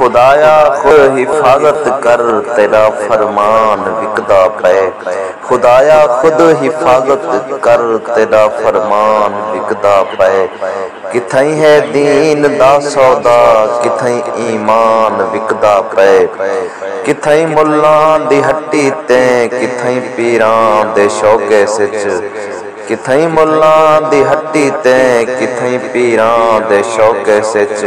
खुदाया खुद हिफाजत कर तेरा फरमान विकदा पे। खुदाया खुद हिफाजत कर तेरा फरमान विकदा पे। किथई है दीन दा सौदा किथई ईमान विकदा पे। किथई मुल्ला दी हट्टी ते किथई पीरां दे शौके सिच। किथई मुल्ला दी हट्टी ते किथई पीरां दे शौके सिच।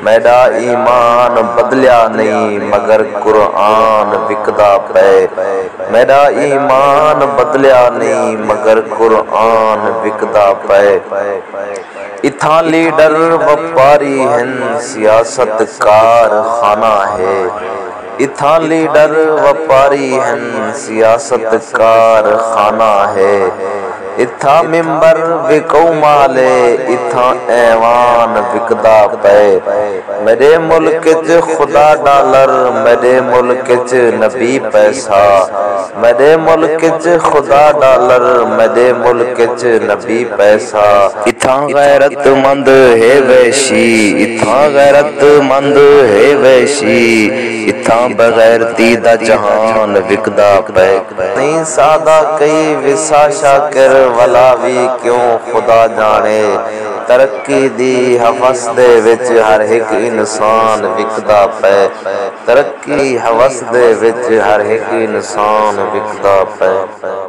मेरा ईमान बदलिया नहीं मगर कुरान विकदा पे। मेरा ईमान बदलिया नहीं मगर कुरान विकदा पे। इथा लीडर व्यापारी हैं सियासत कारखाना है। इथा लीडर व्यापारी हैं सियासत कारखाना है। इथा मिंबर विकौ माले इथा ऐवान विकदा पे। मेरे मुल्क च खुदा डॉलर मेरे मुल्क च नबी पैसा। मेरे मुल्क च खुदा डॉलर मेरे मुल्क च नबी पैसा। इथा गैरतमंद है वैशी इथा गैरतमंद है वैशी। इथा बगैरती दा जहान विकदा पे। नहीं सादा कई विसा शाकिर वला भी क्यों खुदा जाने। तरक्की दी हवस दे विच हर एक इंसान विकदा पे। तरक्की हवस दे विच हर एक इंसान विकदा पे।